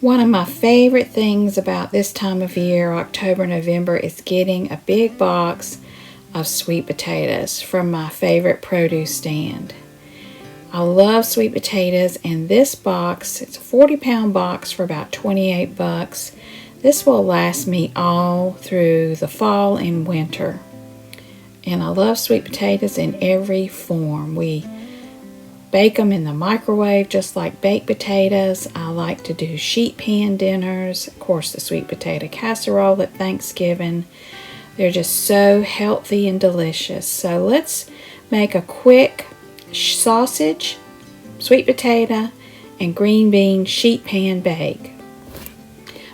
One of my favorite things about this time of year, October, November, is getting a big box of sweet potatoes from my favorite produce stand. I love sweet potatoes, and this box, it's a 40-pound box for about 28 bucks. This will last me all through the fall and winter. And I love sweet potatoes in every form. We bake them in the microwave just like baked potatoes. I like to do sheet pan dinners. Of course, the sweet potato casserole at Thanksgiving. They're just so healthy and delicious. So let's make a quick sausage, sweet potato, and green bean sheet pan bake.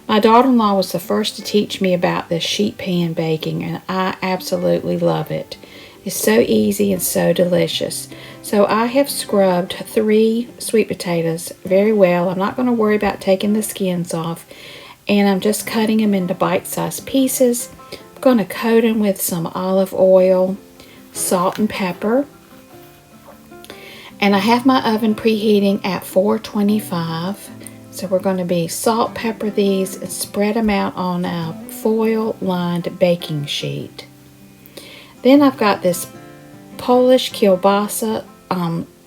My daughter-in-law was the first to teach me about this sheet pan baking, and I absolutely love it. It's so easy and so delicious. So I have scrubbed 3 sweet potatoes very well. I'm not going to worry about taking the skins off, and I'm just cutting them into bite-sized pieces. I'm going to coat them with some olive oil, salt and pepper. And I have my oven preheating at 425. So we're going to be salt, pepper these, and spread them out on a foil-lined baking sheet. Then I've got this Polish kielbasa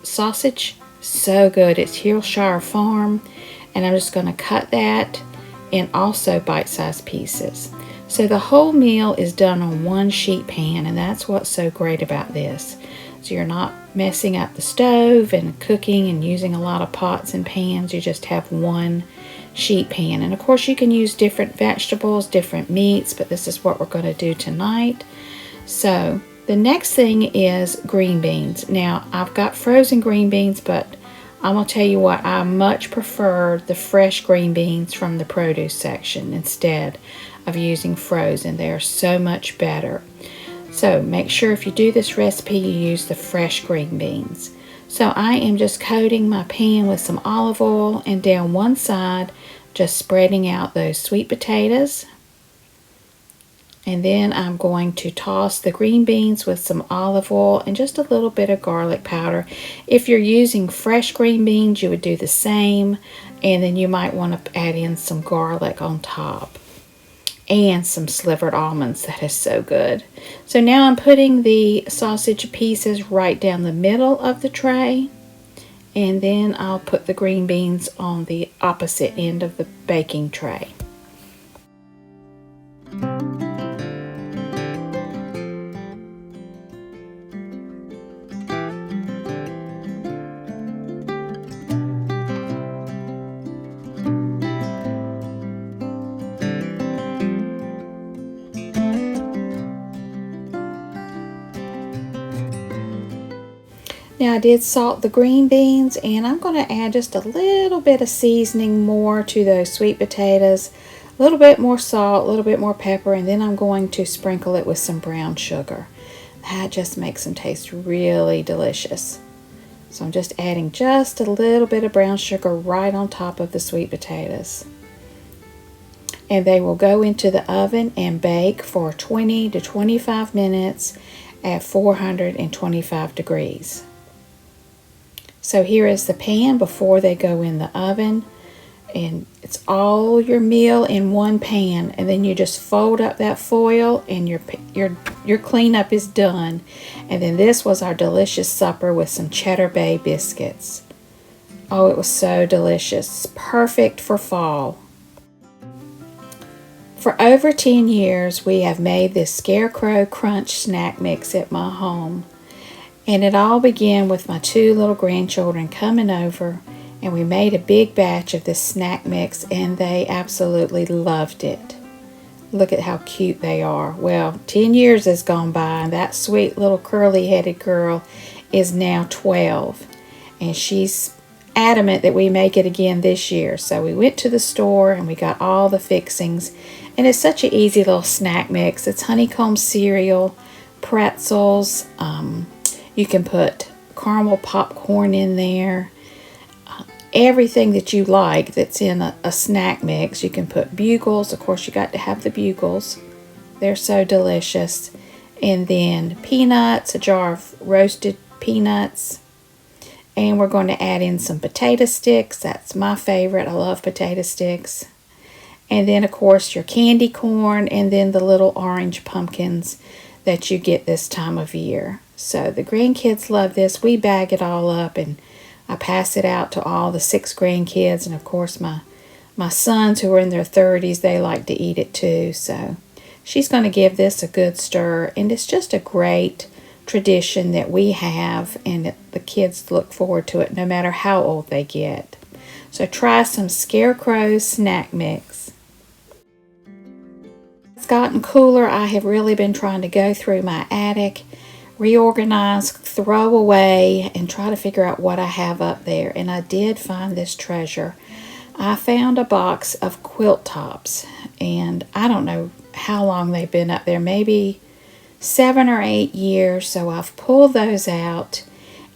sausage. So good. It's Hillshire Farm. And I'm just going to cut that in also bite-sized pieces. So the whole meal is done on one sheet pan, and that's what's so great about this. So you're not messing up the stove and cooking and using a lot of pots and pans. You just have one sheet pan. And of course you can use different vegetables, different meats, but this is what we're going to do tonight. So the next thing is green beans. Now I've got frozen green beans, but I'm going to tell you what, I much prefer the fresh green beans from the produce section instead of using frozen. They are so much better. So make sure if you do this recipe, you use the fresh green beans. So I am just coating my pan with some olive oil, and down one side, just spreading out those sweet potatoes. And then I'm going to toss the green beans with some olive oil and just a little bit of garlic powder. If you're using fresh green beans, you would do the same. And then you might want to add in some garlic on top. And some slivered almonds. That is so good. So now I'm putting the sausage pieces right down the middle of the tray. And then I'll put the green beans on the opposite end of the baking tray. Now I did salt the green beans, and I'm going to add just a little bit of seasoning more to those sweet potatoes. A little bit more salt, a little bit more pepper, and then I'm going to sprinkle it with some brown sugar. That just makes them taste really delicious. So I'm just adding just a little bit of brown sugar right on top of the sweet potatoes. And they will go into the oven and bake for 20 to 25 minutes at 425 degrees. So here is the pan before they go in the oven, and it's all your meal in one pan, and then you just fold up that foil and your cleanup is done. And then this was our delicious supper with some Cheddar Bay biscuits. Oh, it was so delicious. Perfect for fall. For over 10 years, we have made this Scarecrow Crunch snack mix at my home. And it all began with my 2 little grandchildren coming over, and we made a big batch of this snack mix, and they absolutely loved it. Look at how cute they are. Well, 10 years has gone by, and that sweet little curly-headed girl is now 12. And she's adamant that we make it again this year. So we went to the store, and we got all the fixings. And it's such an easy little snack mix. It's honeycomb cereal, pretzels, you can put caramel popcorn in there. Everything that you like that's in a snack mix. You can put bugles. Of course, you got to have the bugles. They're so delicious. And then peanuts, a jar of roasted peanuts. And we're going to add in some potato sticks. That's my favorite. I love potato sticks. And then, of course, your candy corn, and then the little orange pumpkins that you get this time of year. So the grandkids love this. We bag it all up, and I pass it out to all the 6 grandkids. And, of course, my sons who are in their 30s, they like to eat it too. So she's going to give this a good stir. And it's just a great tradition that we have, and the kids look forward to it no matter how old they get. So try some Scarecrow snack mix. It's gotten cooler. I have really been trying to go through my attic, reorganize, throw away, and try to figure out what I have up there. And I did find this treasure. I found a box of quilt tops, and I don't know how long they've been up there, maybe 7 or 8 years. So I've pulled those out,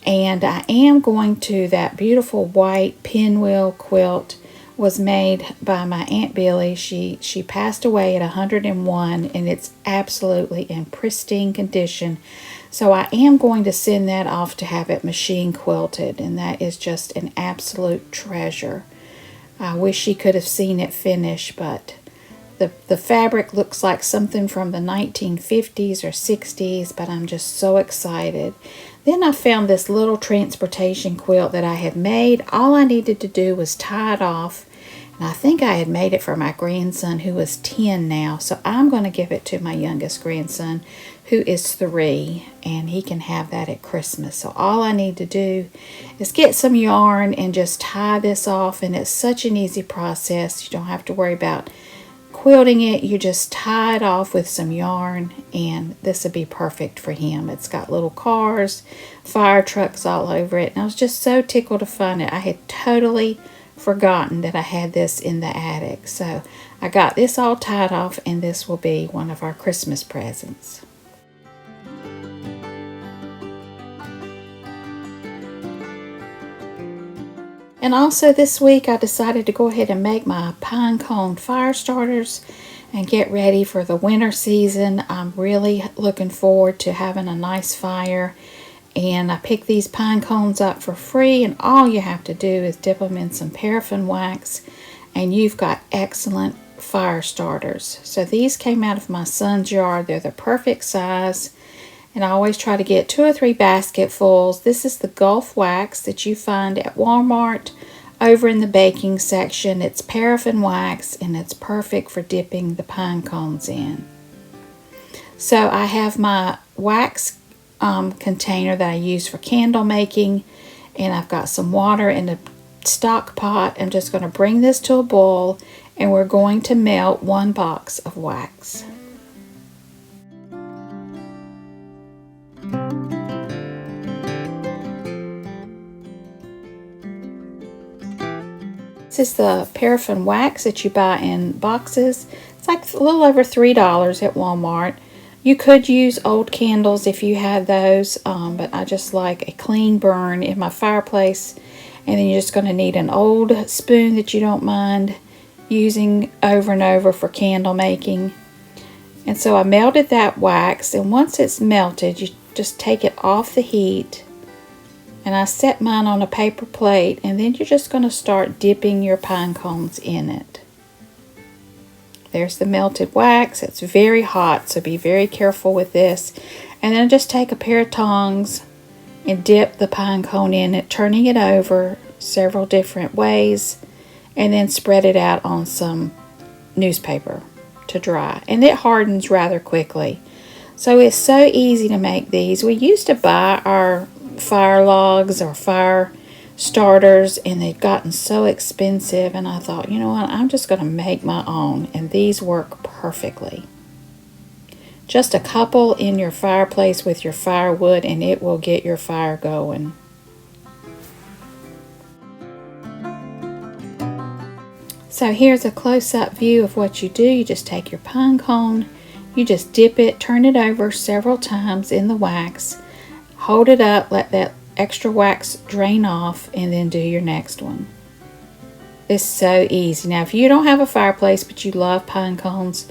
and I am going to, that beautiful white pinwheel quilt was made by my Aunt Billy. She passed away at 101, and it's absolutely in pristine condition. So I am going to send that off to have it machine quilted, and that is just an absolute treasure. I wish she could have seen it finish, but the fabric looks like something from the 1950s or 60s, but I'm just so excited. Then I found this little transportation quilt that I had made. All I needed to do was tie it off, and I think I had made it for my grandson, who is 10 now. So I'm going to give it to my youngest grandson, who is 3, and he can have that at Christmas. So all I need to do is get some yarn and just tie this off, and it's such an easy process. You don't have to worry about quilting it. You just tie it off with some yarn, and this would be perfect for him. It's got little cars, fire trucks all over it, and I was just so tickled to find it. I had totally forgotten that I had this in the attic. So I got this all tied off, and this will be one of our Christmas presents. And also this week I decided to go ahead and make my pine cone fire starters and get ready for the winter season. I'm really looking forward to having a nice fire. And I picked these pine cones up for free, and all you have to do is dip them in some paraffin wax, and you've got excellent fire starters. So these came out of my son's yard. They're the perfect size. And I always try to get 2 or 3 basketfuls. This is the Gulf wax that you find at Walmart over in the baking section. It's paraffin wax, and it's perfect for dipping the pine cones in. So I have my wax container that I use for candle making, and I've got some water in a stock pot. I'm just going to bring this to a boil, and we're going to melt 1 box of wax. This is the paraffin wax that you buy in boxes. It's like a little over $3 at Walmart. You could use old candles if you had those, but I just like a clean burn in my fireplace. And then you're just going to need an old spoon that you don't mind using over and over for candle making. And so I melted that wax, and once it's melted, you just take it off the heat. And I set mine on a paper plate, and then you're just going to start dipping your pine cones in it. There's the melted wax. It's very hot, so be very careful with this. And then just take a pair of tongs and dip the pine cone in it, turning it over several different ways, and then spread it out on some newspaper to dry. And it hardens rather quickly. So it's so easy to make these. We used to buy our fire logs or fire starters, and they've gotten so expensive, and I thought, you know what, I'm just going to make my own, and these work perfectly. Just a couple in your fireplace with your firewood, and it will get your fire going. So here's a close-up view of what you do. You just take your pine cone, you just dip it, turn it over several times in the wax, hold it up, let that extra wax drain off, and then do your next one. It's so easy. Now if you don't have a fireplace but you love pine cones,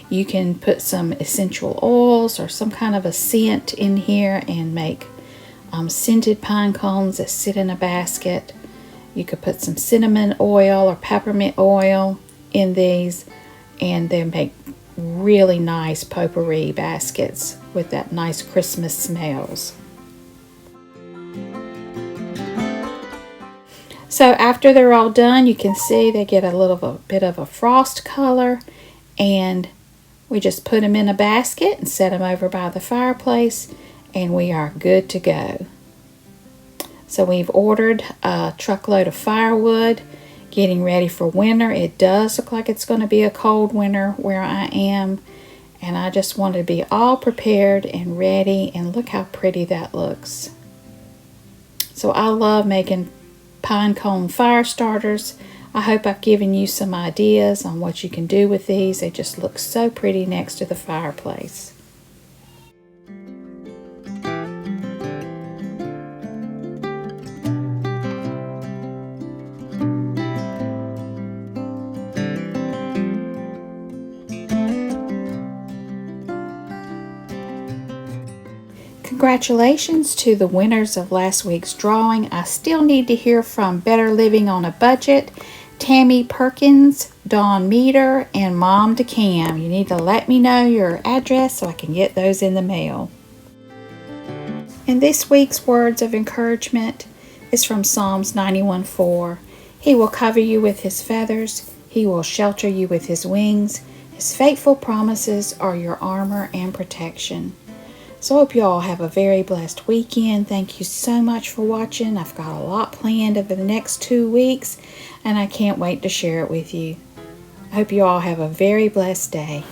you can put some essential oils or some kind of a scent in here and make scented pine cones that sit in a basket. You could put some cinnamon oil or peppermint oil in these, and they make really nice potpourri baskets with that nice Christmas smells. So after they're all done, you can see they get a little bit of a frost color, and we just put them in a basket and set them over by the fireplace, and we are good to go. So we've ordered a truckload of firewood, getting ready for winter. It does look like it's going to be a cold winter where I am, and I just wanted to be all prepared and ready, and look how pretty that looks. So I love making pine cone fire starters. I hope I've given you some ideas on what you can do with these. They just look so pretty next to the fireplace. Congratulations to the winners of last week's drawing. I still need to hear from Better Living on a Budget, Tammy Perkins, Dawn Meter, and Mom DeCam. You need to let me know your address so I can get those in the mail. And this week's words of encouragement is from Psalms 91:4. He will cover you with his feathers. He will shelter you with his wings. His faithful promises are your armor and protection. So I hope you all have a very blessed weekend. Thank you so much for watching. I've got a lot planned over the next 2 weeks, and I can't wait to share it with you. I hope you all have a very blessed day.